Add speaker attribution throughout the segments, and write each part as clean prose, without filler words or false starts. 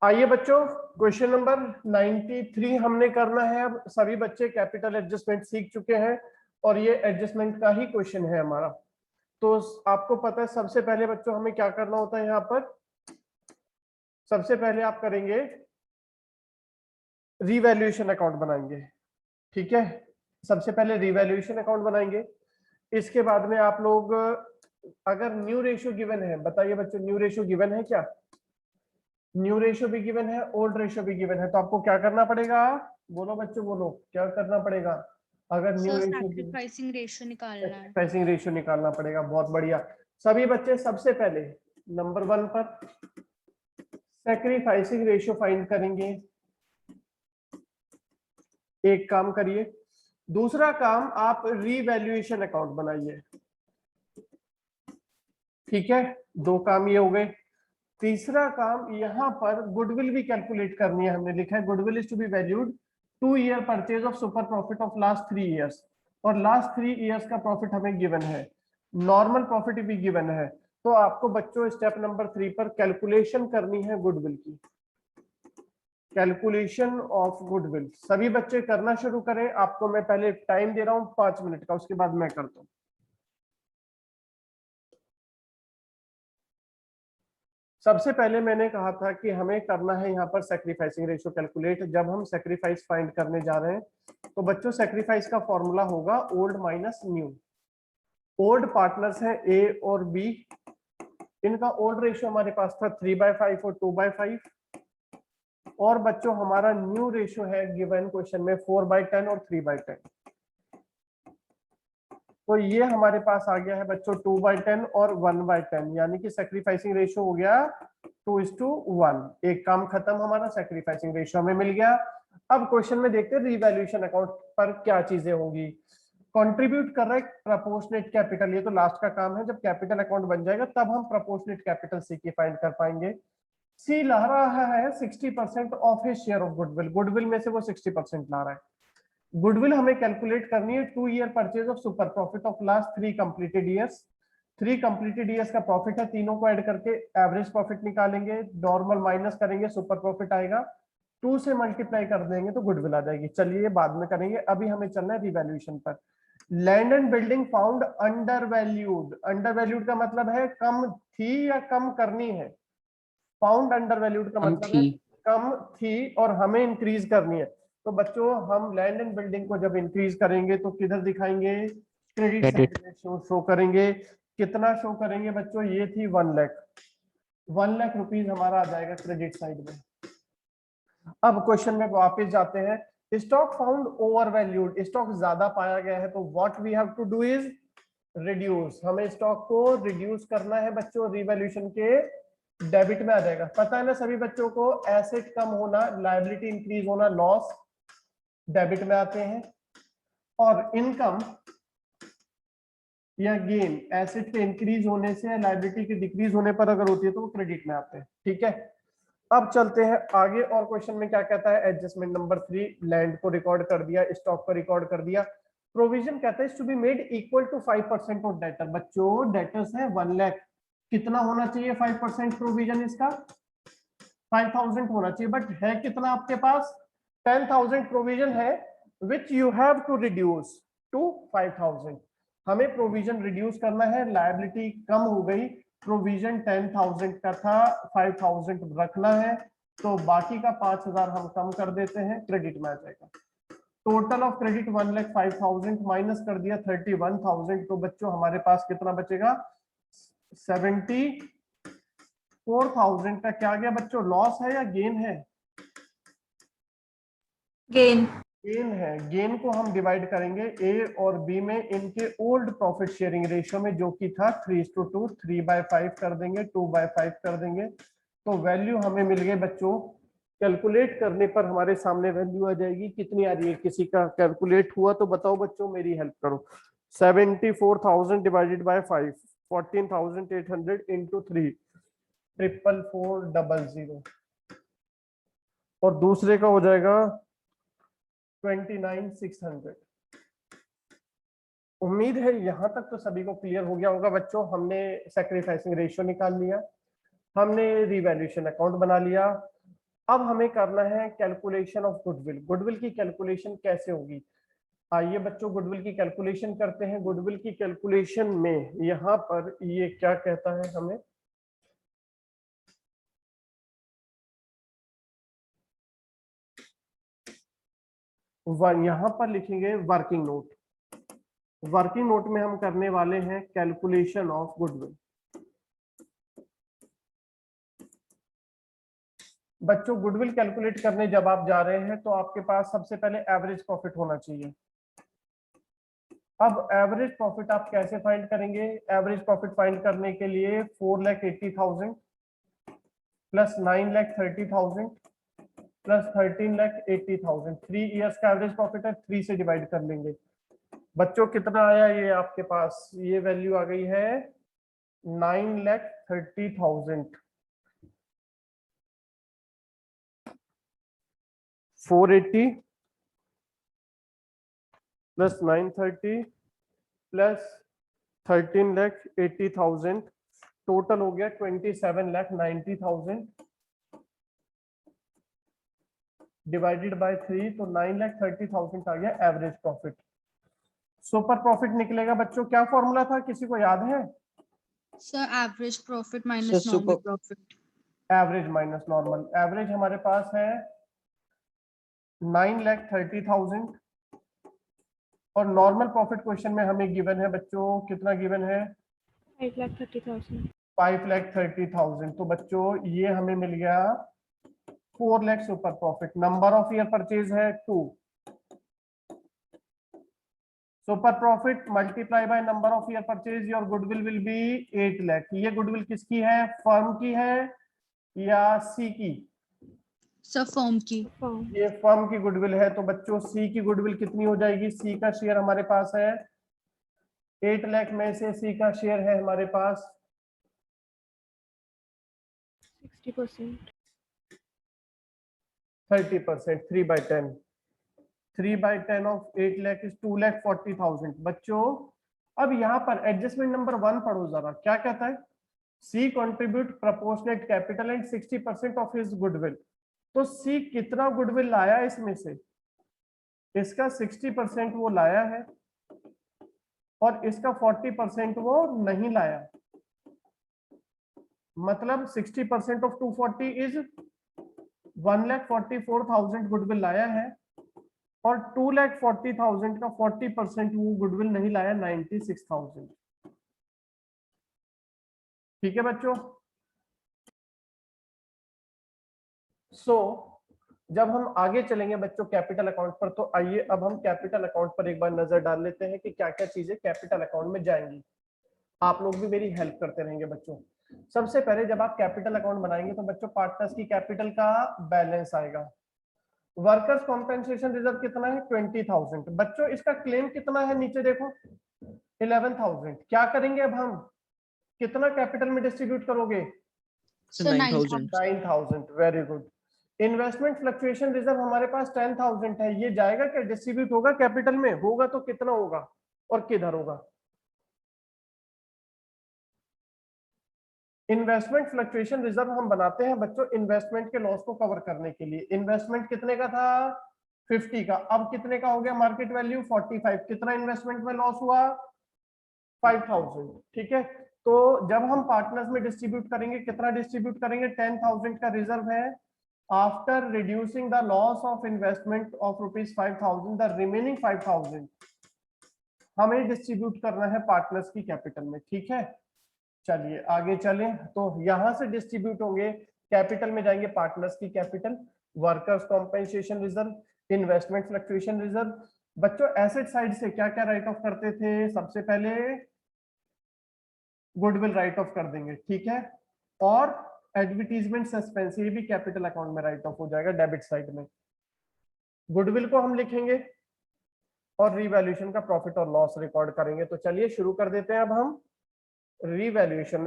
Speaker 1: आइए बच्चों, question number 93 हमने करना है। अब सभी बच्चे कैपिटल एडजस्टमेंट सीख चुके हैं और ये एडजस्टमेंट का ही क्वेश्चन है हमारा। तो आपको पता है सबसे पहले बच्चों हमें क्या करना होता है। यहाँ पर सबसे पहले आप करेंगे रीवैल्यूएशन अकाउंट बनाएंगे। ठीक है, सबसे पहले रीवैल्यूएशन अकाउंट बनाएंगे। इसके बाद में आप लोग अगर न्यू रेशियो गिवन है, बताइए बच्चों न्यू रेशियो गिवन है क्या? न्यू रेशियो भी गिवन है, ओल्ड रेशियो भी गिवन है। तो आपको क्या करना पड़ेगा? बोलो बच्चों बोलो, क्या करना पड़ेगा? अगर new
Speaker 2: sir
Speaker 1: ratio
Speaker 2: sacrificing ratio निकालना है।
Speaker 1: सैक्रिफाइसिंग रेशियो निकालना पड़ेगा। बहुत बढ़िया। सभी बच्चे सबसे पहले नंबर 1 पर सैक्रिफाइसिंग रेशियो फाइंड करेंगे। एक काम करिए। दूसरा काम आप रीवैल्यूएशन अकाउंट बनाइए। ठीक है, 2 काम ये हो गए। तीसरा काम यहाँ पर गुडविल भी कैलकुलेट करनी है। हमने लिखा है goodwill is to be valued 2 year purchase of super profit of last 3 years. और लास्ट 3 ईयर्स का प्रॉफिट हमें गिवन है, नॉर्मल प्रॉफिट भी गिवन है। तो आपको बच्चों स्टेप नंबर 3 पर कैलकुलेशन करनी है गुडविल की, कैलकुलेशन ऑफ गुडविल। सभी बच्चे करना शुरू करें। आपको मैं पहले टाइम दे रहा हूं 5 मिनट का, उसके बाद मैं करता हूं। सबसे पहले मैंने कहा था कि हमें करना है यहाँ पर सैक्रिफाइसिंग रेशियो कैलकुलेट। जब हम सैक्रिफाइस फाइंड करने जा रहे हैं तो बच्चों सैक्रिफाइस का फॉर्मूला होगा old minus new. Old partners हैं ए और बी, इनका ओल्ड रेशियो हमारे पास था 3/5 और 2/5। और बच्चों हमारा न्यू रेशियो है गिवन क्वेश्चन में 4/10 और 3/10। तो ये हमारे पास आ गया है बच्चों 2/10 और 1/10, यानी कि सैक्रिफाइसिंग रेशियो हो गया 2:1। एक काम खत्म, हमारा सैक्रिफाइसिंग रेशियो हमें मिल गया। अब क्वेश्चन में देखते हैं रिवैल्यूएशन अकाउंट पर क्या चीजें होंगी। कंट्रीब्यूट कर रहा है प्रपोर्शनेट कैपिटल, ये तो लास्ट का काम है। जब कैपिटल अकाउंट बन जाएगा तब हम प्रपोर्शनेट कैपिटल सी की फाइंड कर पाएंगे। सी ला रहा है 60% of his share of goodwill. Goodwill में से वो 60% ला रहा है। गुडविल हमें कैलकुलेट करनी है 2 year purchase of super profit of last 3 completed years. 3 completed years का प्रॉफिट है, तीनों को ऐड करके एवरेज प्रॉफिट निकालेंगे, नॉर्मल माइनस करेंगे, सुपर प्रॉफिट आएगा, 2 से मल्टीप्लाई कर देंगे तो गुडविल आ जाएगी। चलिए ये बाद में करेंगे, अभी हमें चलना है रिवैल्यूएशन पर। Land and building found under valued. Under valued का मतलब है कम थी या कम करनी है। फाउंड अंडर वैल्यूड का मतलब है कम थी और हमें इंक्रीज करनी है। तो बच्चों हम लैंड एंड बिल्डिंग को जब इंक्रीज करेंगे तो किधर दिखाएंगे? क्रेडिट साइड में शो करेंगे। कितना शो करेंगे बच्चों? ये थी 1 लाख, 1 लाख रुपीज हमारा आ जाएगा क्रेडिट साइड में। अब क्वेश्चन में वापस जाते हैं। Stock found over valued, stock ज्यादा पाया गया है, तो what we have to do is reduce. हमें स्टॉक को रिड्यूस करना है बच्चों, रिवैल्यूएशन के डेबिट में आ जाएगा। पता है ना सभी बच्चों को, एसेट कम होना, लायबिलिटी इंक्रीज होना, लॉस डेबिट में आते हैं। और इनकम या गेन एसेट के इंक्रीज होने से या लायबिलिटी के डिक्रीज होने पर अगर होती है तो वो क्रेडिट में आते हैं। ठीक है, अब चलते हैं आगे। और क्वेश्चन में क्या कहता है? एडजस्टमेंट नंबर 3, लैंड को रिकॉर्ड कर दिया, स्टॉक को रिकॉर्ड कर दिया। प्रोविजन कहता है to be made equal to 5% of debtor. बच्चों डेटर्स है 1 लाख, कितना होना चाहिए 5% प्रोविजन इसका? 5000 होना चाहिए, बट है कितना आपके पास? 10,000 प्रोविजन है, which you have to reduce to 5000। हमें प्रोविजन रिड्यूस करना है, लायबिलिटी कम हो गई, प्रोविजन 10,000 का था, 5,000 रखना है, तो बाकी का 5,000 हम कम कर देते हैं, क्रेडिट में आ जाएगा। टोटल ऑफ क्रेडिट 1,05,000 माइनस कर दिया 31,000, तो बच्चों हमारे पास कितना बचेगा? 74,000 का क्या गया बच्चों? लॉस है या गेन है?
Speaker 2: गेन।
Speaker 1: गेन है। गेन को हम डिवाइड करेंगे ए और बी में, इनके ओल्ड प्रॉफिट शेयरिंग रेशियो में, जो कि था 3:2, 3/5 कर देंगे, 2/5 कर देंगे, तो वैल्यू हमें मिल गई बच्चों। कैलकुलेट करने पर हमारे सामने वैल्यू आ जाएगी, कितनी आ रही है? किसी का कैलकुलेट हुआ तो बताओ बच्चों, मेरी हेल्प करो। 74,000 डिवाइडेड बाय 5, 14,800 इंटू 3, 44400, और दूसरे का हो जाएगा 29,600। उम्मीद है यहां तक तो सभी को क्लियर हो गया होगा बच्चों। हमने सैक्रिफाइसिंग रेशियो निकाल लिया, हमने रिवैल्यूएशन अकाउंट बना लिया, अब हमें करना है कैलकुलेशन ऑफ गुडविल। गुडविल की कैलकुलेशन कैसे होगी? आइए बच्चों गुडविल की कैलकुलेशन करते हैं। गुडविल की कैलकुलेशन में यहाँ पर ये क्या कहता है हमें, यहाँ पर लिखेंगे वर्किंग नोट। वर्किंग नोट में हम करने वाले हैं कैलकुलेशन ऑफ गुडविल। बच्चों गुडविल कैलकुलेट करने जब आप जा रहे हैं तो आपके पास सबसे पहले एवरेज प्रॉफिट होना चाहिए। अब एवरेज प्रॉफिट आप कैसे फाइंड करेंगे? एवरेज प्रॉफिट फाइंड करने के लिए 4,80,000 प्लस 9,30,000 प्लस 13,80,000, 3 इयर्स का एवरेज प्रॉफिट है, 3 से डिवाइड कर लेंगे। बच्चों कितना आया ये आपके पास? ये वैल्यू आ गई है 9,30,000। 480 प्लस 930 प्लस 13,80,000, टोटल हो गया 27,90,000 डिवाइडेड बाय 3, तो 9,30,000 आ गया एवरेज प्रॉफिट। सुपर प्रॉफिट निकलेगा बच्चों, क्या फॉर्मूला था किसी को याद है?
Speaker 2: Sir average profit minus normal profit.
Speaker 1: Average minus normal. Average हमारे पास है 9,30,000 और नॉर्मल प्रॉफिट क्वेश्चन में हमें गिवन है बच्चों, कितना गिवन है?
Speaker 3: 5,30,000।
Speaker 1: 5,30,000। तो बच्चों ये हमें मिल गया 4 lakh super profit. Number of year purchase है 2, super profit multiply by number of year purchase, your goodwill will be 8 lakh. ये गुडविल किसकी है? फर्म की है या सी की?
Speaker 2: सर फर्म की।
Speaker 1: ये फर्म की गुडविल है। तो बच्चों सी की गुडविल कितनी हो जाएगी? सी का शेयर हमारे पास है 8 लाख में से सी का शेयर है हमारे पास
Speaker 3: 60%।
Speaker 1: 30%, 3/10। 3/10 ऑफ 8 लाख इज 2,40,000। बच्चों अब यहाँ पर एडजस्टमेंट नंबर 1 पढ़ो जरा, क्या कहता है? C contribute proportionate capital and 60% of his goodwill. तो सी कितना गुडविल लाया इसमें से? इसका 60% वो लाया है और इसका 40% वो नहीं लाया। मतलब 60% ऑफ 240 इज 1,44,000 गुडविल लाया है और 2,40,000 का 40% वो गुडविल नहीं लाया, 96,000। ठीक है बच्चों। सो जब हम आगे चलेंगे बच्चों कैपिटल अकाउंट पर, तो आइए अब हम कैपिटल अकाउंट पर एक बार नजर डाल लेते हैं कि क्या क्या चीजें कैपिटल अकाउंट में जाएंगी। आप लोग भी मेरी हेल्प करते रहेंगे बच्चों। सबसे पहले जब आप कैपिटल अकाउंट बनाएंगे तो बच्चों पार्टनर्स की कैपिटल का बैलेंस आएगा। वर्कर्स कॉम्पेंसेशन रिजर्व कितना है? 20,000। बच्चों इसका क्लेम कितना है? नीचे देखो 11,000। क्या करेंगे अब हम? कितना कैपिटल में डिस्ट्रीब्यूट करोगे?
Speaker 2: Sir 9,000।
Speaker 1: 9,000। Very good. Investment fluctuation reserve हमारे पास 10,000 है। ये जाएगा क्या? डिस्ट्रीब्यूट होगा कैपिटल में? होगा तो कितना होगा और किधर होगा? इन्वेस्टमेंट फ्लक्चुएशन रिजर्व हम बनाते हैं बच्चों इन्वेस्टमेंट के लॉस को कवर करने के लिए। इन्वेस्टमेंट कितने का था? 50 का। अब कितने का हो गया मार्केट वैल्यू? 45। कितना इन्वेस्टमेंट में लॉस हुआ? 5,000। ठीक है। तो जब हम पार्टनर्स में डिस्ट्रीब्यूट करेंगे, कितना डिस्ट्रीब्यूट करेंगे? 10,000 का रिजर्व है। After reducing the loss of investment of ₹5,000, the remaining 5,000 हमें डिस्ट्रीब्यूट करना है पार्टनर्स की कैपिटल में। ठीक है, चलिए आगे चलें। तो यहां से डिस्ट्रीब्यूट होंगे, कैपिटल में जाएंगे पार्टनर्स की capital, workers compensation reserve, investment fluctuation reserve. बच्चों एसेट साइड से क्या क्या राइट ऑफ करते थे? सबसे पहले गुडविल राइट ऑफ कर देंगे। ठीक है, और एडवर्टीजमेंट सस्पेंस ये भी कैपिटल अकाउंट में राइट ऑफ हो जाएगा डेबिट साइड में। गुडविल को हम लिखेंगे और रीवैल्यूएशन का प्रॉफिट और लॉस रिकॉर्ड करेंगे। तो चलिए शुरू कर देते हैं अब हम रीवैल्यूएशन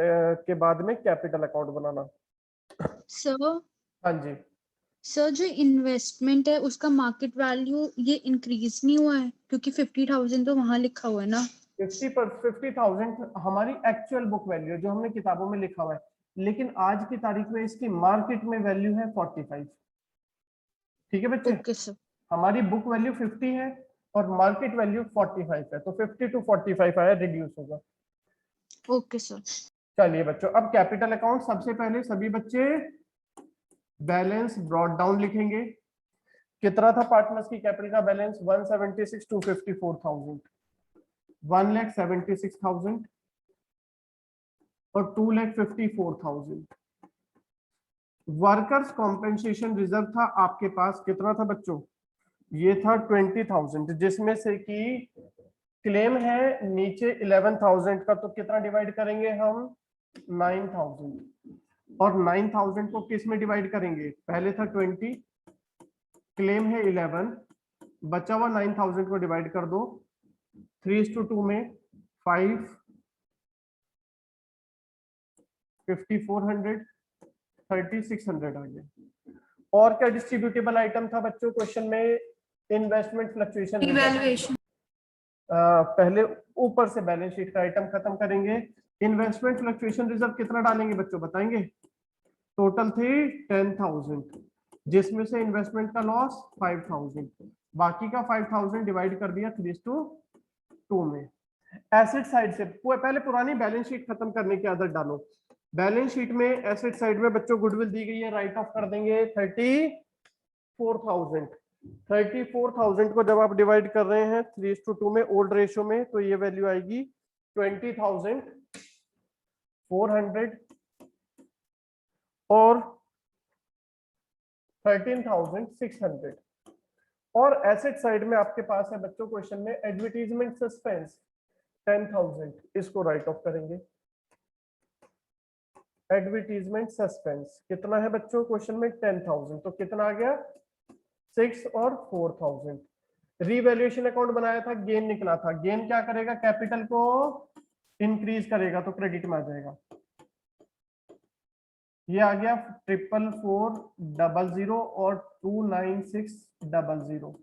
Speaker 1: के बाद में कैपिटल अकाउंट बनाना।
Speaker 2: सर
Speaker 1: हाँ जी।
Speaker 2: सर जो इन्वेस्टमेंट है उसका मार्केट वैल्यू ये इंक्रीज नहीं हुआ है क्योंकि 50,000 तो वहां लिखा हुआ है ना।
Speaker 1: 50,000 हमारी एक्चुअल बुक वैल्यू है जो हमने किताबों में लिखा हुआ है, लेकिन आज की तारीख में इसकी मार्केट में वैल्यू है 45। ठीक है बच्चे,
Speaker 2: ओके सर।
Speaker 1: हमारी बुक वैल्यू 50 है और मार्केट वैल्यू 45 है, तो 50 to 45 आया, रिड्यूस होगा।
Speaker 2: Okay sir.
Speaker 1: चलिए बच्चों, अब कैपिटल अकाउंट सबसे पहले सभी बच्चे बैलेंस ब्रॉट डाउन लिखेंगे। कितना था पार्टनर्स की कैपिटल का बैलेंस? 176,254,000, 1,76,000 और 2,54,000। वर्कर्स कॉम्पेंसेशन रिजर्व था आपके पास, कितना था बच्चों? ये था 20,000, जिसमें से कि क्लेम है नीचे 11,000 का, तो कितना डिवाइड करेंगे हम? 9,000। और 9,000 को किस में डिवाइड करेंगे? पहले था 20, क्लेम है 11, बचा हुआ 9,000 को डिवाइड कर दो 3:2 में, 5, 5,400, 3,600 आ गया। और क्या डिस्ट्रीब्यूटेबल आइटम था बच्चों क्वेश्चन में? Investment fluctuation
Speaker 3: evaluation.
Speaker 1: पहले ऊपर से बैलेंस शीट का आइटम खत्म करेंगे। इन्वेस्टमेंट फ्लक्चुएशन रिजर्व कितना डालेंगे बच्चों, बताएंगे? टोटल थी 10,000, जिसमें से इन्वेस्टमेंट का लॉस 5,000, बाकी का 5,000 डिवाइड कर दिया 3:2 में। एसेट साइड से पहले पुरानी बैलेंस शीट खत्म करने की आदत डालो। बैलेंस शीट में एसेट साइड में बच्चों गुडविल दी गई है, राइट ऑफ कर देंगे 34,000। 34,000 को जब आप डिवाइड कर रहे हैं 3:2 में ओल्ड रेशियो में, तो ये वैल्यू आएगी 20,400 और 13,600। और एसेट साइड में आपके पास है बच्चों क्वेश्चन में एडवर्टीजमेंट सस्पेंस 10,000, इसको राइट ऑफ करेंगे। एडवर्टीजमेंट सस्पेंस कितना है बच्चों क्वेश्चन में? 10,000, तो कितना आ गया? 6 और 4,000। रीवैल्यूएशन अकाउंट बनाया था, गेन निकला था। गेन क्या करेगा? कैपिटल को इंक्रीज करेगा, तो क्रेडिट में आ जाएगा। ये आ गया 44400 और 29600।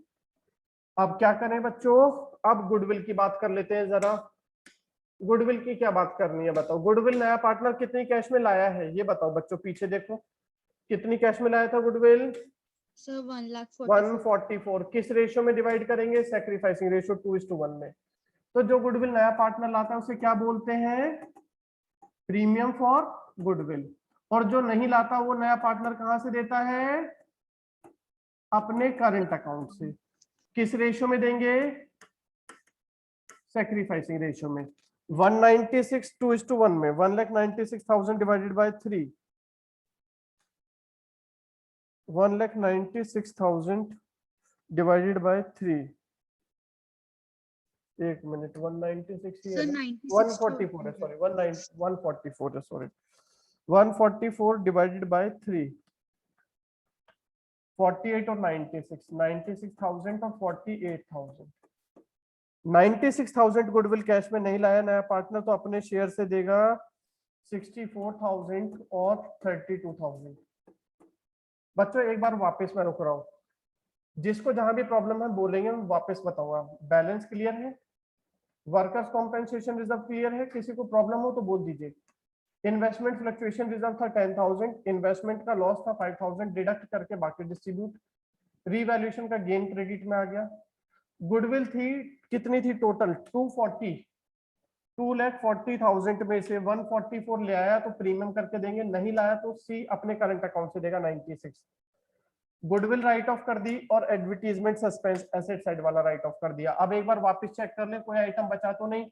Speaker 1: अब क्या करें बच्चों? अब गुडविल की बात कर लेते हैं जरा। गुडविल की क्या बात करनी है बताओ? गुडविल नया पार्टनर कितनी कैश में लाया है ये बताओ बच्चों, पीछे देखो कितनी कैश में लाया था गुडविल?
Speaker 2: सर 1,44,000।
Speaker 1: 144। किस रेशियो में डिवाइड करेंगे? सैक्रिफाइसिंग रेशियो 2:1 में। तो जो गुडविल नया पार्टनर लाता है उसे क्या बोलते हैं? Premium for goodwill. और जो नहीं लाता वो नया पार्टनर कहां से देता है? अपने करंट अकाउंट से। किस रेशियो में देंगे? सैक्रिफाइसिंग रेशियो में। 196 2:1 में 1,96,000 डिवाइडेड बाय 3, 1,96,000 डिवाइडेड बाय 3। एक मिनट, 196 ही है
Speaker 2: सर
Speaker 1: ना?
Speaker 2: 96,000
Speaker 1: 144 है, सॉरी 144 है, सॉरी 144 डिवाइडेड बाय 3, 48 और 96, 96,000 और 48,000। 96,000 गुडविल कैश में नहीं लाया नया पार्टनर, तो अपने शेयर से देगा 64,000 और 32,000। बच्चों एक बार वापस मैं रुक रहा हूँ, जिसको जहां भी प्रॉब्लम है बोलेंगे, मैं वापस बताऊंगा। बैलेंस क्लियर है? वर्कर्स कॉम्पेंसेशन रिजर्व क्लियर है? किसी को प्रॉब्लम हो तो बोल दीजिए। इन्वेस्टमेंट फ्लक्चुएशन रिजर्व था 10,000, इन्वेस्टमेंट का लॉस था 5,000, डिडक्ट करके बाकी डिस्ट्रीब्यूट। रीवैल्यूएशन का गेन क्रेडिट में आ गया। गुडविल थी कितनी थी टोटल? 240, 2,40,000 में से 144 ले आया तो प्रीमियम करके देंगे, नहीं लाया तो सी अपने करंट अकाउंट से देगा 96। गुडविल राइट ऑफ कर दी और एडवर्टीजमेंट सस्पेंस एसेट साइड वाला राइट ऑफ कर दिया। अब एक बार वापस चेक कर ले कोई आइटम बचा तो नहीं।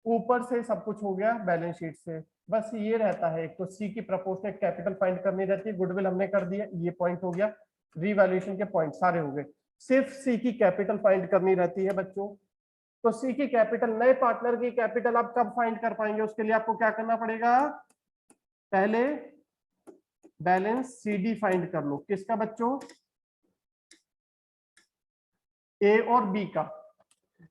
Speaker 1: ऊपर से सब कुछ हो गया बैलेंस शीट से, बस ये रहता है एक तो सी की प्रोपोर्शनेट कैपिटल फाइंड करनी रहती है। गुडविल हमने कर दिया, ये पॉइंट हो गया, रीवैल्यूएशन के पॉइंट सारे हो गए। सिर्फ सी की कैपिटल फाइंड करनी रहती है बच्चों। तो सी की कैपिटल, नए पार्टनर की कैपिटल आप कब फाइंड कर पाएंगे? उसके लिए आपको क्या करना पड़ेगा? पहले बैलेंस सीडी फाइंड कर लो। किसका बच्चों? ए और बी का।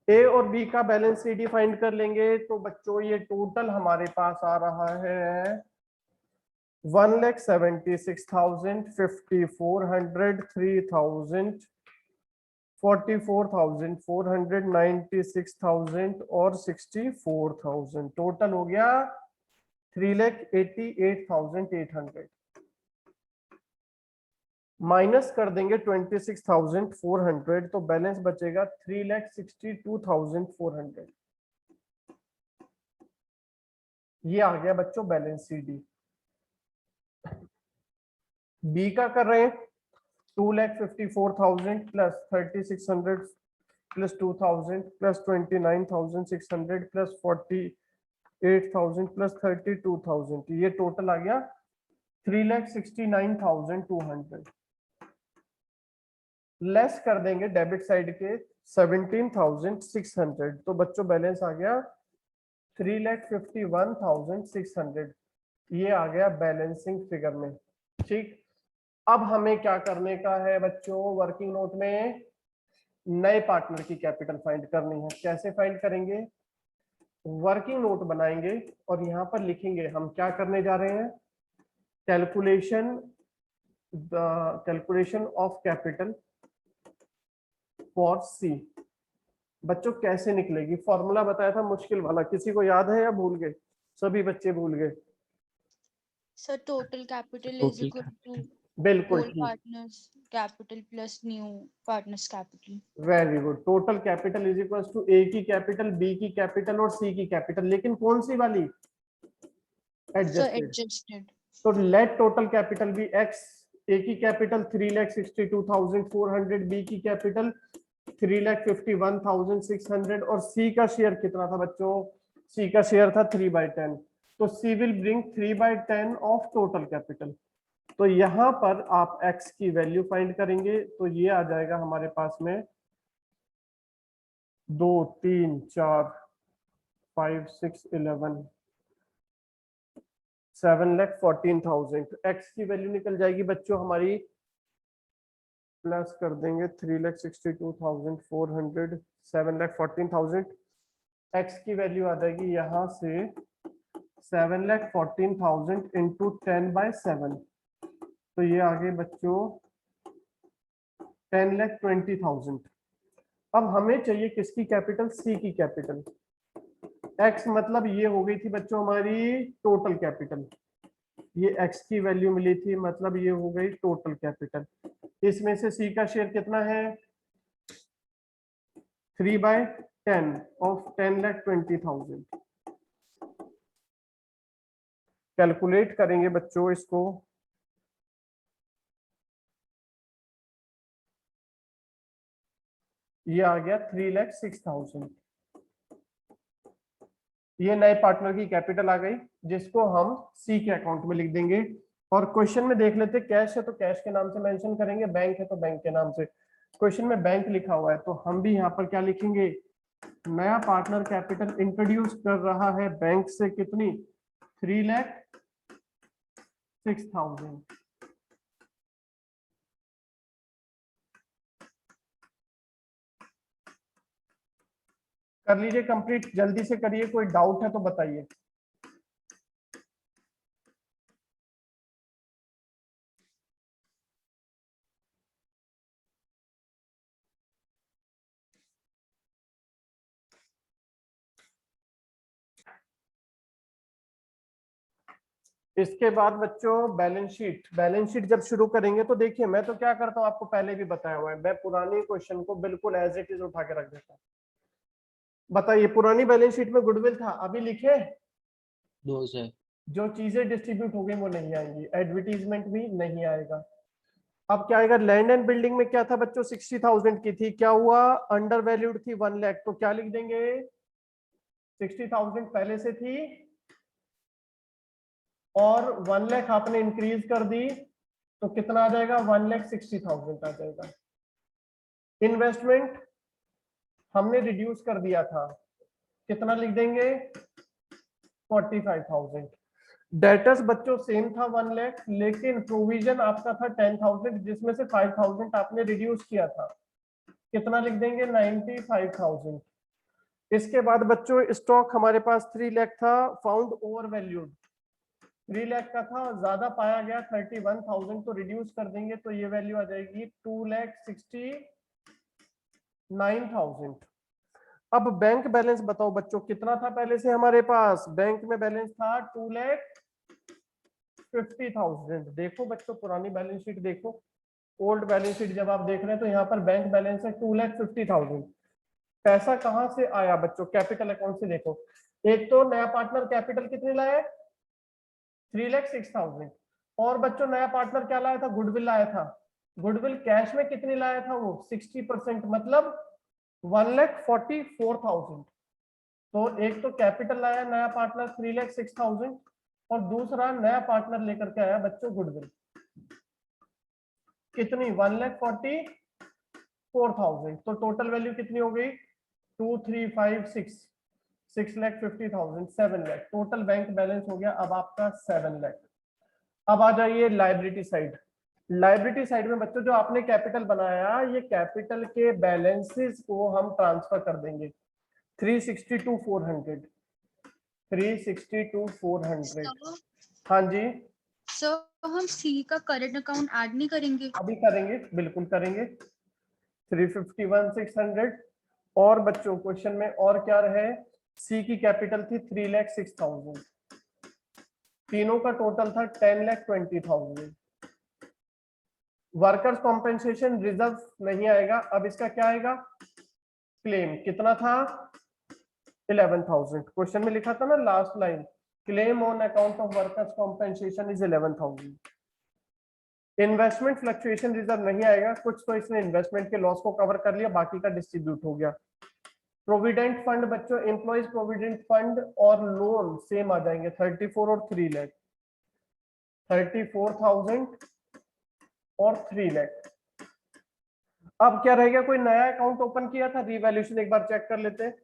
Speaker 1: ए और बी का बैलेंस सीडी फाइंड कर लेंगे तो बच्चों ये टोटल हमारे पास आ रहा है 1,76,000, 5,400, 3,000, 44,400, 96,000 और 64,000। टोटल हो गया 3,88,800। माइनस कर देंगे 26,400 तो बैलेंस बचेगा 3,62,400। ये आ गया बच्चों बैलेंस सी डी। बी का कर रहे हैं 2,54,000 plus 3,600 plus 2,000 plus 29,600 plus 48,000 plus 32,000, ये टोटल आ गया 3,69,200। लेस कर देंगे डेबिट साइड के 17,600 तो बच्चों बैलेंस आ गया 3,51,600। ये आ गया बैलेंसिंग फिगर में। ठीक, अब हमें क्या करने का है बच्चों, वर्किंग नोट में नए पार्टनर की कैपिटल फाइंड करनी है। कैसे फाइंड करेंगे, वर्किंग नोट बनाएंगे और यहाँ पर लिखेंगे हम क्या करने जा रहे हैं, कैलकुलेशन ऑफ कैपिटल फॉर सी। बच्चों कैसे निकलेगी, फॉर्मूला बताया था मुश्किल वाला, किसी को याद है या भूल गए? सभी बच्चे भूल गए।
Speaker 2: Sir total capital is
Speaker 4: Total
Speaker 2: equal to
Speaker 1: बिल्कुल
Speaker 2: ओल्ड
Speaker 1: ठीक,
Speaker 2: partners capital plus new partners capital.
Speaker 1: Very good. Total capital is equal to A की कैपिटल, बी की कैपिटल और सी की कैपिटल, लेकिन कौन सी वाली?
Speaker 2: Sir
Speaker 1: adjusted.
Speaker 2: एडजस्टेड।
Speaker 1: तो let total capital be x, A की कैपिटल 3,62,400, बी की कैपिटल 3,51,600 और सी का शेयर कितना था बच्चों? सी का शेयर था 3/10। तो C will bring 3/10 of total capital. तो यहां पर आप x की वैल्यू फाइंड करेंगे तो ये आ जाएगा हमारे पास में 2 3 4 5 6 11 7,14,000। x की वैल्यू निकल जाएगी बच्चों हमारी, प्लस कर देंगे 3,62,400 7,14,000। x की वैल्यू आ जाएगी यहां से 7,14,000 इंटू 10/7, तो ये आ गए बच्चों 10,20,000। अब हमें चाहिए किसकी कैपिटल? सी की कैपिटल। x मतलब ये हो गई थी बच्चों हमारी टोटल कैपिटल, ये x की वैल्यू मिली थी, मतलब ये हो गई टोटल कैपिटल। इसमें से सी का शेयर कितना है? 3/10 ऑफ 10,20,000। कैलकुलेट करेंगे बच्चों इसको, ये आ गया 3,06,000। ये नए पार्टनर की कैपिटल आ गई जिसको हम सी के अकाउंट में लिख देंगे। और क्वेश्चन में देख लेते, कैश है तो कैश के नाम से मेंशन करेंगे, बैंक है तो बैंक के नाम से। क्वेश्चन में बैंक लिखा हुआ है तो हम भी यहाँ पर क्या लिखेंगे, नया पार्टनर कैपिटल इंट्रोड्यूस कर रहा है बैंक से कितनी? 3,06,000। कर लीजिए कंप्लीट, जल्दी से करिए, कोई डाउट है तो बताइए। इसके बाद बच्चों बैलेंस शीट जब शुरू करेंगे तो देखिए मैं तो क्या करता हूँ, आपको पहले भी बताया हुआ है, मैं पुराने क्वेश्चन को बिल्कुल एज इट इज उठा के रख देता हूँ। बताइए, पुरानी बैलेंस शीट में गुडविल था, अभी लिखे?
Speaker 4: No, sir.
Speaker 1: जो चीजें डिस्ट्रीब्यूट हो गई वो नहीं आएंगी, एडवर्टीजमेंट भी नहीं आएगा। अब क्या आएगा, लैंड एंड बिल्डिंग में क्या था बच्चों? 60,000 की थी, क्या हुआ? अंडर वैल्यूड थी 1 लाख, तो क्या लिख देंगे? 60,000 पहले से थी और 1 लाख आपने इंक्रीज कर दी तो कितना आ जाएगा? 1,60,000 आ जाएगा। इन्वेस्टमेंट हमने रिड्यूस कर दिया था, कितना लिख देंगे? 45,000। डेटर्स बच्चों सेम था 1 लाख, लेकिन प्रोविजन आपका था 10,000 जिसमें से 5,000 आपने रिड्यूस किया था, कितना लिख देंगे? 95,000। इसके बाद बच्चों स्टॉक हमारे पास 3 लाख था, फाउंड ओवर वैल्यूड 3 लाख का था, ज्यादा पाया गया 31,000, तो रिड्यूस कर देंगे तो ये वैल्यू आ जाएगी 2,69,000। अब बैंक बैलेंस बताओ बच्चों कितना था पहले से हमारे पास? बैंक में बैलेंस था 2,50,000। देखो बच्चों पुरानी बैलेंस शीट देखो, ओल्ड बैलेंस शीट जब आप देख रहे हैं तो यहाँ पर बैंक बैलेंस है 2,50,000। पैसा कहाँ से आया बच्चों? कैपिटल अकाउंट से। देखो, एक तो नया पार्टनर कैपिटल कितने लाया? 3,06,000। और बच्चों नया पार्टनर क्या लाया था? गुडविल लाया था। गुडविल कैश में कितने लाया था वो? 60%, मतलब 1,44,000। तो एक तो कैपिटल लाया नया पार्टनर 3,06,000 और दूसरा नया पार्टनर लेकर के आया बच्चों गुडविल कितनी? 1,44,000। तो टोटल वैल्यू कितनी हो गई? 2,356, 6,50,000, 7 लाख। टोटल बैंक बैलेंस हो गया अब आपका 7 लाख। अब आ जाइए लाइबिलिटी साइड। लाइबिलिटी साइड में बच्चों जो आपने कैपिटल बनाया, ये कैपिटल के बैलेंसेस को हम ट्रांसफर कर देंगे 360 to 400। 360 to 400। हाँ जी,
Speaker 2: सर हम सी का करंट अकाउंट ऐड नहीं करेंगे?
Speaker 1: अभी करेंगे, बिल्कुल करेंगे। 351,600। और बच्चों क्वेश्चन में और क्या रहे? सी की कैपिटल थी 3,06,000। तीनों का टोटल था 10,20,000। वर्कर्स कॉम्पेंसेशन रिजर्व नहीं आएगा, अब इसका क्या आएगा? क्लेम। कितना था? 11,000। क्वेश्चन में लिखा था ना last line, claim on account of workers compensation is 11,000। Investment fluctuation reserve नहीं आएगा, कुछ तो इसने इन्वेस्टमेंट के लॉस को कवर कर लिया, बाकी का डिस्ट्रीब्यूट हो गया। प्रोविडेंट फंड बच्चों, एम्प्लॉइज प्रोविडेंट फंड और लोन सेम आ जाएंगे 34 और 3 लाख। 34,000 और 3 लाख। अब क्या रहेगा? कोई नया अकाउंट ओपन किया था, रिवैल्यूएशन एक बार चेक कर लेते हैं।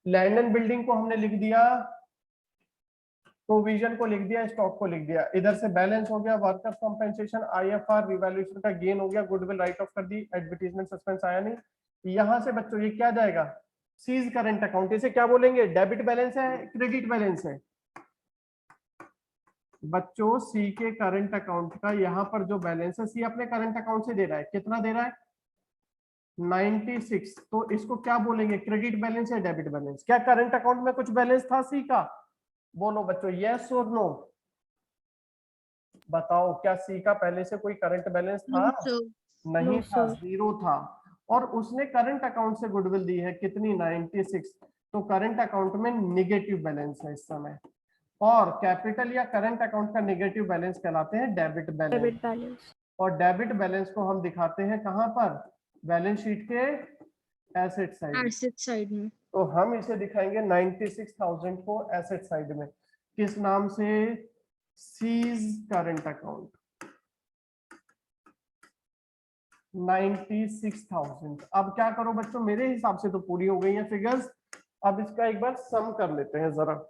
Speaker 1: लैंड एंड बिल्डिंग को हमने लिख दिया, प्रोविजन को लिख दिया, स्टॉक को लिख दिया। इधर से बैलेंस हो गया, वर्कर्स कॉम्पेंसेशन, आईएफआर, रिवैल्यूएशन का गेन हो गया, गुडविल राइट ऑफ कर दी, एडवर्टाइजमेंट सस्पेंस आया नहीं। यहां से बच्चों ये क्या जाएगा? C's current account. इसे क्या बोलेंगे? डेबिट बैलेंस है, क्रेडिट बैलेंस है बच्चों? सी के करंट अकाउंट का यहाँ पर जो बैलेंस है, सी अपने करंट अकाउंट से दे रहा है, कितना दे रहा है? 96। तो इसको क्या बोलेंगे? क्रेडिट बैलेंस या डेबिट बैलेंस? क्या करंट अकाउंट में कुछ बैलेंस था सी का? बोलो बच्चों, यस और नो। बताओ, क्या सी का पहले से कोई करंट बैलेंस था? नहीं
Speaker 3: No,
Speaker 1: था,
Speaker 3: sir.
Speaker 1: जीरो था। और उसने करंट अकाउंट से गुडविल दी है कितनी? 96। तो करंट अकाउंट में निगेटिव बैलेंस है इस समय। और कैपिटल या करंट अकाउंट का निगेटिव बैलेंस कहलाते हैं डेबिट बैलेंस।
Speaker 3: Debit balance.
Speaker 1: और डेबिट बैलेंस को हम दिखाते हैं कहां पर? बैलेंस शीट के एसेट साइड।
Speaker 2: एसेट साइड में।
Speaker 1: तो हम इसे दिखाएंगे 96,000 को एसेट साइड में। किस नाम से? C's current account. 96,000। अब क्या करो बच्चों, मेरे हिसाब से तो पूरी हो गई है फिगर्स। अब इसका एक बार सम कर लेते हैं जरा।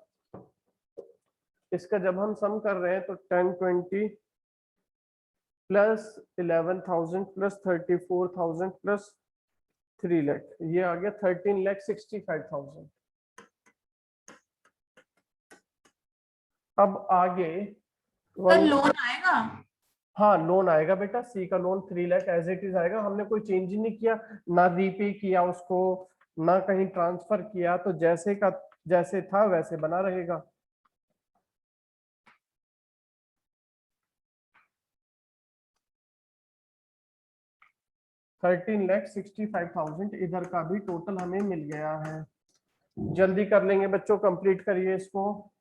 Speaker 1: इसका जब हम सम कर रहे हैं तो 1020 प्लस 11,000 प्लस 34,000 प्लस 3 लाख, ये आ गया 13,65,000। अब आगे
Speaker 5: लोन आएगा?
Speaker 1: हाँ, लोन आएगा बेटा। सी का loan 3 lakh as it is आएगा। हमने कोई चेंज ही नहीं किया, ना रीपे किया उसको, ना कहीं ट्रांसफर किया, तो जैसे का जैसे था वैसे बना रहेगा। $13,65,000 इधर का भी टोटल हमें मिल गया है। जल्दी कर लेंगे बच्चों, कंप्लीट करिए इसको।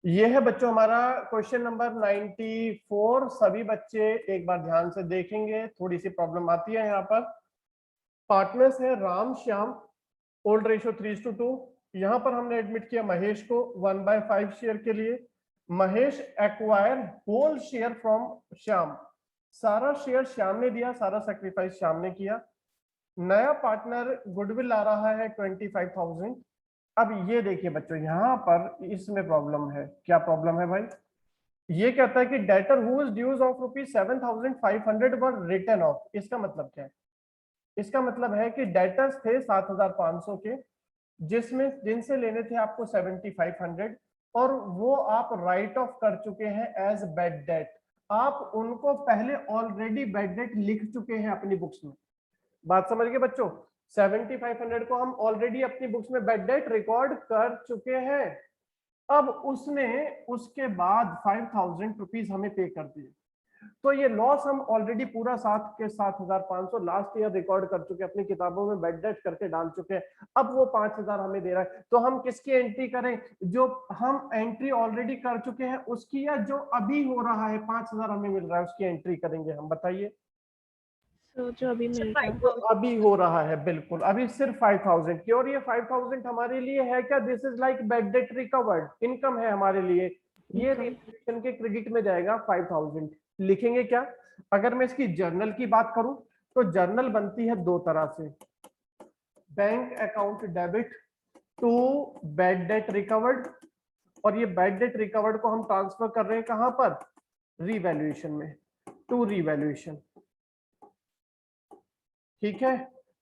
Speaker 1: ये है बच्चों हमारा क्वेश्चन नंबर 94। सभी बच्चे एक बार ध्यान से देखेंगे, थोड़ी सी प्रॉब्लम आती है यहाँ पर। पार्टनर्स है राम श्याम, ओल्ड रेशियो 3:2। यहाँ पर हमने एडमिट किया महेश को 1/5 शेयर के लिए। Mahesh acquire whole share from Shyam. सारा शेयर श्याम ने दिया, सारा सेक्रीफाइस श्याम ने किया। नया पार्टनर गुडविल ला रहा है 25,000। अब ये देखिए बच्चों, यहाँ पर इसमें प्रॉब्लम है। क्या प्रॉब्लम है भाई? ये कहता है कि debtor who is dues of ₹7,500 were written off. इसका मतलब क्या है? इसका मतलब है कि डेटर्स थे 7,500 के, जिसमें जिनसे लेने थे आपको 7,500, और वो आप राइट ऑफ कर चुके हैं एज बैड डेट। आप उनको पहले ऑलरेडी बैड डेट लिख चुके हैं अपनी बुक्स में। बात समझ गए बच्चों? 7,500 को हम ऑलरेडी अपनी बुक्स में बैड डेट रिकॉर्ड कर चुके हैं। अब उसने उसके बाद 5,000 रुपीज हमें पे कर दिए, तो ये लॉस हम ऑलरेडी पूरा 7,500 लास्ट ईयर रिकॉर्ड कर चुके हैं, अपनी किताबों में बेड डेट करके डाल चुके हैं। अब वो 5,000 हमें दे रहा है, तो हम किसकी एंट्री करें? जो हम एंट्री ऑलरेडी कर चुके हैं उसकी, या जो अभी हो रहा है 5,000 हमें मिल रहा है उसकी एंट्री करेंगे हम? बताइए।
Speaker 3: तो जो अभी मिल रहा है
Speaker 1: जो अभी हो रहा है, बिल्कुल अभी सिर्फ 5,000 की। और ये 5,000 हमारे लिए है क्या? This is like bed debt recovered income है हमारे लिए। ये रिवैल्यूएशन के क्रेडिट में जाएगा 5,000। लिखेंगे क्या? अगर मैं इसकी जर्नल की बात करूं तो जर्नल बनती है दो तरह से, bank account debit to bad debt recovered, और ये बेड डेट रिकवर्ड को हम ट्रांसफर कर रहे हैं कहां पर? रिवैल्यूएशन में, टू रिवैल्यूएशन। ठीक है,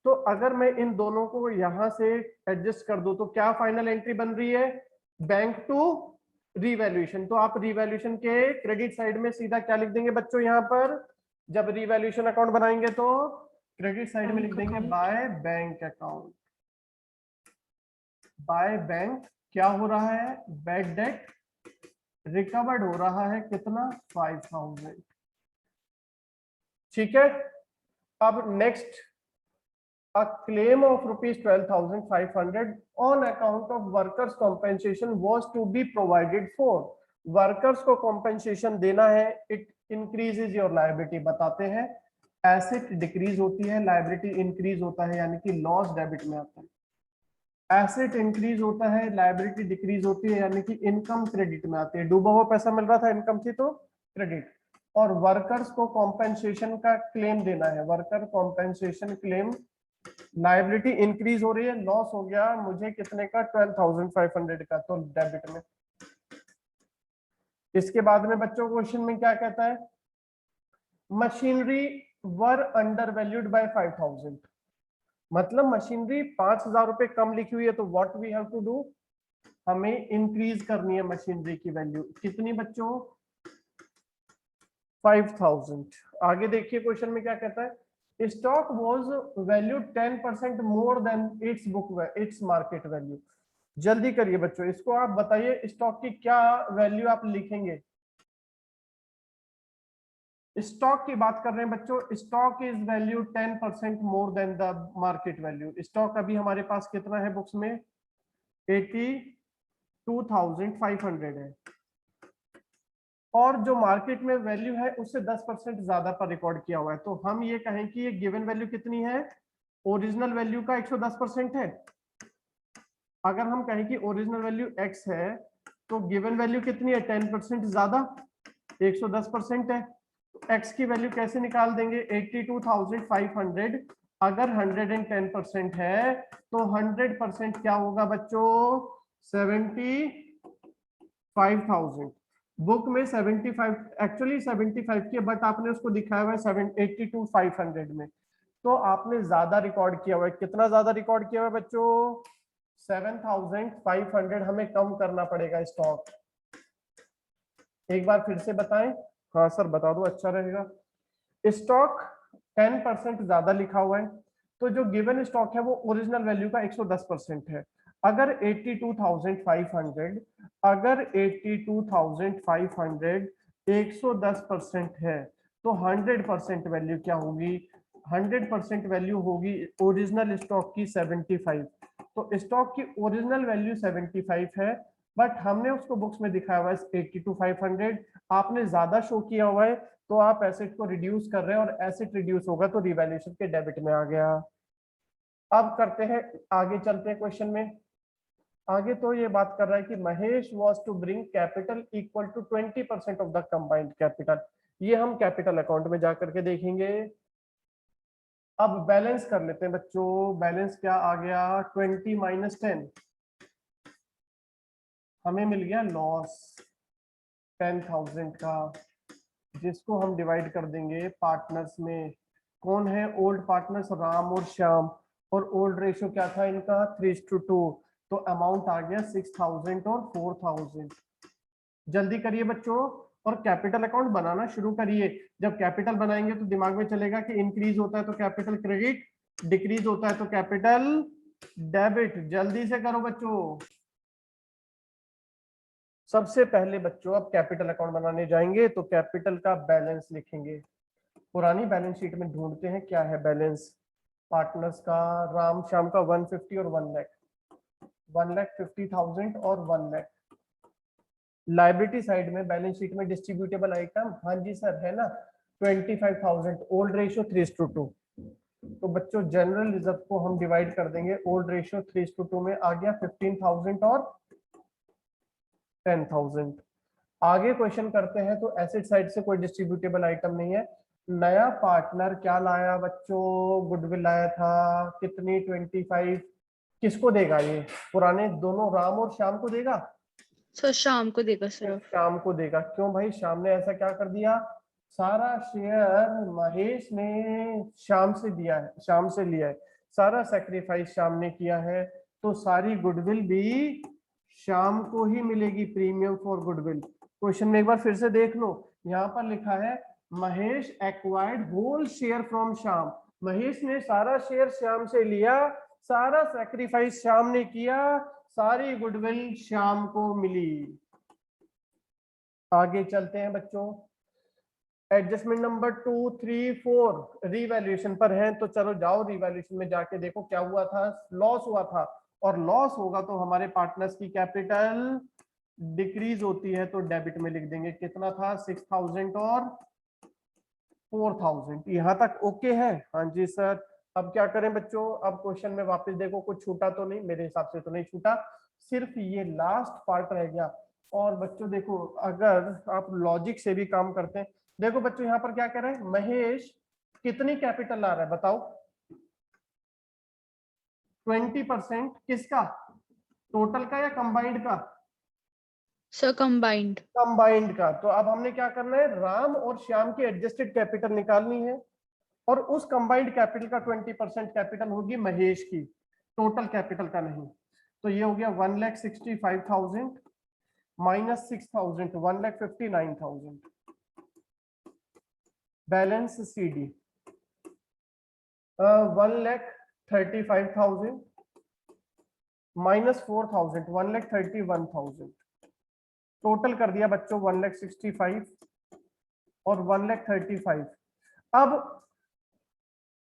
Speaker 1: तो अगर मैं इन दोनों को यहां से एडजस्ट कर दूं तो क्या फाइनल एंट्री बन रही है? Bank to revaluation. तो आप रिवैल्यूएशन के क्रेडिट साइड में सीधा क्या लिख देंगे बच्चों? यहां पर जब रिवैल्यूएशन अकाउंट बनाएंगे तो क्रेडिट साइड में लिख देंगे by bank account. By bank क्या हो रहा है? बेड डेट रिकवर्ड हो रहा है कितना? 5,000। ठीक है, अब next, a claim of rupees 12,500 on account of workers compensation was to be provided for। Workers को कॉम्पेंसेशन देना है, इट इंक्रीजेज योर लायबिलिटी। बताते हैं एसेट डिक्रीज होती है, लायबिलिटी इंक्रीज होता है, यानी कि लॉस डेबिट में आता है। एसेट इंक्रीज होता है, लायबिलिटी डिक्रीज होती है, यानी कि इनकम क्रेडिट में आती है। डूबा हुआ पैसा मिल रहा था, इनकम थी तो क्रेडिट। और वर्कर्स को कॉम्पेंसेशन का क्लेम देना है, worker compensation claim, liability increase हो रही है, लॉस हो गया मुझे कितने का? 12,500 का, तो डेबिट में। इसके बाद में बच्चों क्वेश्चन में क्या कहता है? मशीनरी वर अंडर वैल्यूड बाय 5,000, मतलब मशीनरी 5,000 रुपए कम लिखी हुई है, तो what we have to do? हमें इंक्रीज करनी है मशीनरी की वैल्यू। कितनी बच्चों? 5,000। आगे देखिए क्वेश्चन में क्या कहता है? Stock was value 10% more than it's book its market value. जल्दी करिए बच्चों, इसको आप बताइए स्टॉक की क्या वैल्यू आप लिखेंगे? स्टॉक की बात कर रहे हैं बच्चों, stock is value 10% more than the market value. Stock अभी हमारे पास कितना है बुक्स में? 82,500 है, और जो मार्केट में वैल्यू है उससे 10% ज्यादा पर रिकॉर्ड किया हुआ है। तो हम ये कहें कि ये गिवन वैल्यू कितनी है? ओरिजिनल वैल्यू का 110% है। अगर हम कहें कि ओरिजिनल वैल्यू x है तो गिवन वैल्यू कितनी है? 10% ज्यादा, 110% है। x की वैल्यू कैसे निकाल देंगे? 82,500 अगर 110% है तो 100% क्या होगा बच्चों? 75,000। बुक में 75, एक्चुअली 75 की, बट आपने उसको दिखाया हुआ है 82,500 में, तो आपने ज्यादा रिकॉर्ड किया हुआ है। कितना ज्यादा रिकॉर्ड किया हुआ है बच्चों? 7,500 हमें कम करना पड़ेगा स्टॉक। एक बार फिर से बताएं। हाँ सर बता दो, अच्छा रहेगा। स्टॉक 10% ज्यादा लिखा हुआ है, तो जो गिवन स्टॉक है वो ओरिजिनल वैल्यू का 110% है। अगर 82,500 110% है तो 100% वैल्यू क्या होगी? 100% वैल्यू होगी ओरिजिनल स्टॉक की 75। तो स्टॉक की ओरिजिनल वैल्यू 75 है, बट हमने उसको बुक्स में दिखाया हुआ है 82,500। आपने ज्यादा शो किया हुआ है, तो आप एसेट को रिड्यूस कर रहे हैं, और एसेट रिड्यूस होगा तो रिवैल्यूएशन के डेबिट में आ गया। अब करते हैं आगे, चलते हैं क्वेश्चन में। आगे तो ये बात कर रहा है कि Mahesh was to bring capital equal to 20% of the combined capital. ये हम कैपिटल अकाउंट में जाकर के देखेंगे। अब बैलेंस कर लेते हैं बच्चों। बैलेंस क्या आ गया? 20 माइनस 10, हमें मिल गया लॉस 10,000 का, जिसको हम डिवाइड कर देंगे पार्टनर्स में। कौन है ओल्ड पार्टनर्स? राम और श्याम। और ओल्ड रेशियो क्या था इनका? 3:2। तो अमाउंट आ गया 6,000 और 4,000। जल्दी करिए बच्चों, और कैपिटल अकाउंट बनाना शुरू करिए। जब कैपिटल बनाएंगे तो दिमाग में चलेगा कि इंक्रीज होता है तो कैपिटल क्रेडिट, डिक्रीज होता है तो कैपिटल डेबिट। जल्दी से करो बच्चों। सबसे पहले बच्चों अब कैपिटल अकाउंट बनाने जाएंगे तो कैपिटल का बैलेंस लिखेंगे। पुरानी बैलेंस शीट में ढूंढते हैं क्या है बैलेंस पार्टनर्स का। राम श्याम का 150 और 1 लाख, 1,50,000 और 1 लाख। लायबिलिटी साइड में बैलेंस शीट में डिस्ट्रीब्यूटेबल आइटम, हाँ जी सर है ना, 25,000। Old ratio 3:2। तो बच्चों जनरल रिजर्व को हम डिवाइड कर देंगे, ओल्ड रेशियो 3:2 में आ गया 15,000 और 10,000। आगे क्वेश्चन करते हैं तो एसेट साइड से कोई डिस्ट्रीब्यूटेबल आइटम नहीं है। नया पार्टनर क्या लाया बच्चों, गुडविल लाया था, कितनी 25। किसको देगा ये, पुराने दोनों राम और श्याम को देगा?
Speaker 2: सर शाम को देगा सिर्फ।
Speaker 1: श्याम को देगा। क्यों भाई, श्याम ने ऐसा क्या कर दिया, सारा शेयर महेश ने श्याम से दिया है, श्याम से लिया है, सारा सैक्रिफाइस श्याम ने किया है, तो सारी गुडविल भी श्याम को ही मिलेगी, प्रीमियम फॉर गुडविल। क्वेश्चन में एक बार फिर से देख लो, यहाँ पर लिखा है Mahesh acquired whole share from Shyam. Mahesh ने सारा शेयर श्याम से लिया, सारा सैक्रिफाइस श्याम ने किया, सारी गुडविल श्याम को मिली। आगे चलते हैं बच्चों, एडजस्टमेंट नंबर 2, 3, 4 रीवैल्यूएशन पर है, तो चलो जाओ रीवैल्यूएशन में जाके देखो क्या हुआ था, लॉस हुआ था। और लॉस होगा तो हमारे पार्टनर्स की कैपिटल डिक्रीज होती है, तो डेबिट में लिख देंगे। कितना था, 6,000 और 4,000। यहाँ तक ओके है? हाँ जी सर। अब क्या करें बच्चों, अब क्वेश्चन में वापस देखो, कुछ छूटा तो नहीं, मेरे हिसाब से तो नहीं छूटा, सिर्फ ये लास्ट पार्ट रह गया। और बच्चों देखो, अगर आप लॉजिक से भी काम करते हैं, देखो बच्चों यहाँ पर क्या कह रहे हैं, महेश कितनी कैपिटल ला रहा है बताओ, 20% किसका, टोटल का या कंबाइंड का?
Speaker 2: Sir combined.
Speaker 1: कंबाइंड का। तो अब हमने क्या करना है, राम और श्याम की एडजस्टेड कैपिटल निकालनी है, और उस कंबाइंड कैपिटल का 20% कैपिटल होगी महेश की, टोटल कैपिटल का नहीं। तो ये हो गया 1,65,000 minus 6,000, 1,59,000। Balance CD 1,35,000 minus 4,000, 1,31,000। Total कर दिया बच्चों 1,65,000 और 1,35,000। अब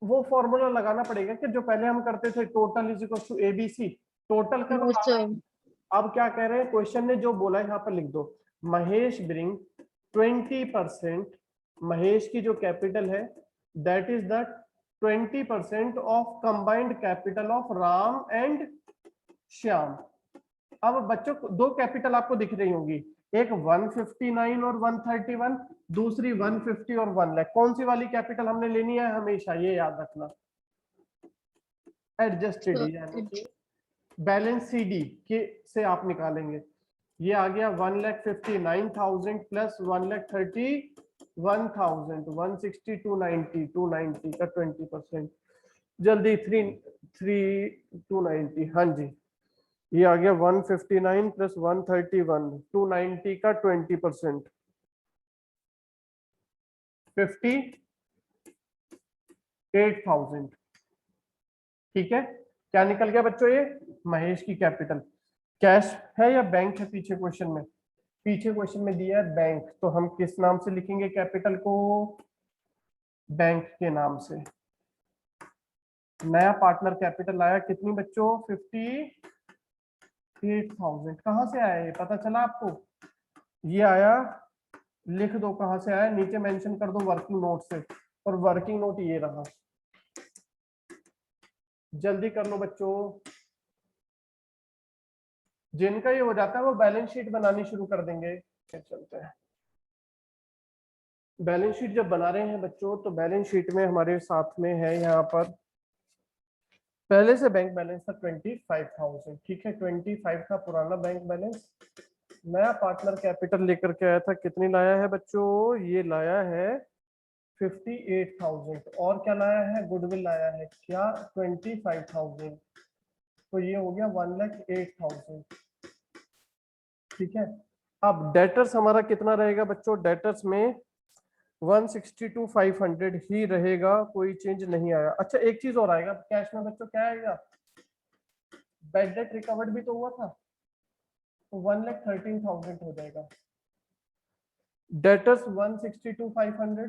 Speaker 1: वो फॉर्मूला लगाना पड़ेगा कि जो पहले हम करते थे, total is equal to ABC, total करो। अब क्या कह रहे हैं, क्वेश्चन ने जो बोला है यहाँ पर लिख दो, महेश ब्रिंग 20%, महेश की जो कैपिटल है that is the 20% of combined capital of Ram and Shyam. अब बच्चों दो कैपिटल आपको दिख रही होंगी, एक 159 और 131, दूसरी 150 और 1 लाख। कौन सी वाली कैपिटल हमने लेनी है, हमेशा ये याद रखना, एडजस्टेड, यानी कि बैलेंस सीडी के से आप निकालेंगे। ये आ गया 1,59,000 प्लस 1,31,000, 160, 290, 290 का 20%, जल्दी 290, हाँ जी, ये आ गया 159 प्लस 131, 290 का 20%, 58,000। ठीक है, क्या निकल गया बच्चों, ये महेश की कैपिटल। कैश है या बैंक है पीछे क्वेश्चन में, पीछे क्वेश्चन में दिया है बैंक, तो हम किस नाम से लिखेंगे कैपिटल को, बैंक के नाम से। नया पार्टनर कैपिटल आया कितनी बच्चों, 58,000। कहां से आया ये पता चला आपको, ये आया, लिख दो कहां से आया, नीचे मेंशन कर दो वर्किंग नोट से, और वर्किंग नोट ये रहा, जल्दी कर लो बच्चों। जिनका ये हो जाता है वो बैलेंस शीट बनानी शुरू कर देंगे। चलते हैं, बैलेंस शीट जब बना रहे हैं बच्चों, तो बैलेंस शीट में हमारे साथ में है यहाँ पर, पहले से बैंक बैलेंस था 25,000, ठीक है, 25 था पुराना बैंक बैलेंस। नया पार्टनर कैपिटल लेकर के आया था, कितनी लाया है बच्चों, ये लाया है 58,000, और क्या लाया है, गुडविल लाया है क्या, 25,000, तो ये हो गया 1,08,000। ठीक है, अब डेटर्स हमारा कितना रहेगा बच्चों, डेटर्स में 162,500 ही रहेगा, कोई चेंज नहीं आया। अच्छा एक चीज और आएगा कैश में बच्चों, क्या आएगा, बैड डेट रिकवर्ड भी तो हुआ था, तो 1,13,000 हो जाएगा। डेटर्स 162,500,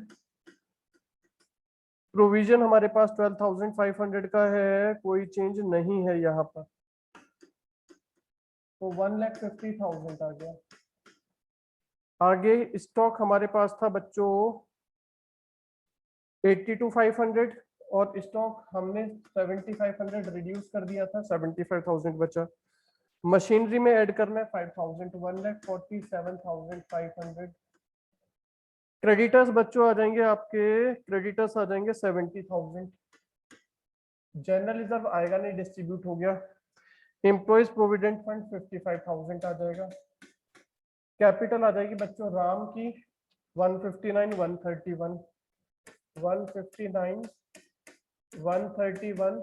Speaker 1: प्रोविजन हमारे पास 12,500 का है, कोई चेंज नहीं है यहाँ पर, तो 1,50,000 आ गया। आगे स्टॉक हमारे पास था बच्चों 82,500 और स्टॉक हमने 7,500 रिड्यूस कर दिया था, 75,000 बचा। मशीनरी में ऐड करना है 5,000, 1,47,500। क्रेडिटर्स बच्चों आ जाएंगे आपके, क्रेडिटर्स आ जाएंगे 70,000। जनरल रिजर्व आएगा नहीं, डिस्ट्रीब्यूट हो गया। एम्प्लॉइज प्रोविडेंट फंड 55,000 आ जाएगा। कैपिटल आ जाएगी बच्चों राम की 159, 131, 159, 131,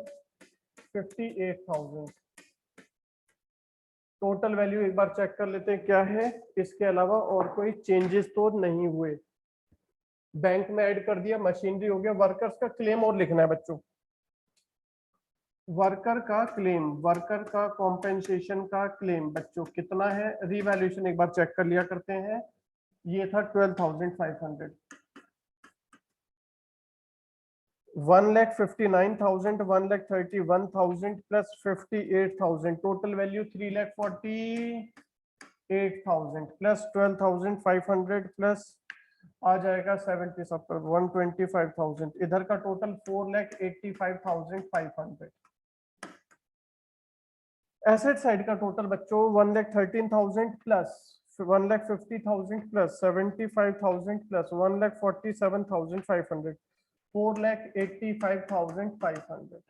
Speaker 1: 58,000। टोटल वैल्यू एक बार चेक कर लेते हैं क्या है, इसके अलावा और कोई चेंजेस तो नहीं हुए। बैंक में ऐड कर दिया, मशीनरी हो गया। वर्कर्स का क्लेम और लिखना है बच्चों, वर्कर का क्लेम, वर्कर का कॉम्पेंसेशन का क्लेम बच्चों कितना है, रीवैल्यूएशन एक बार चेक कर लिया करते हैं। ये था 12,500, 1,59,000, 1,31,000 plus 58,000, total value 3,48,000 plus 12,500 plus आ जाएगा 70 70 125,000, इधर का टोटल 4,85,500। एसेट साइड का टोटल बच्चों 1,13,000 प्लस 1,50,000 प्लस 75,000 प्लस 1,47,500, 4,85,500।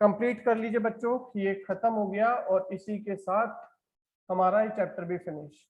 Speaker 1: कंप्लीट कर लीजिए बच्चों, ये खत्म हो गया और इसी के साथ हमारा ये चैप्टर भी फिनिश।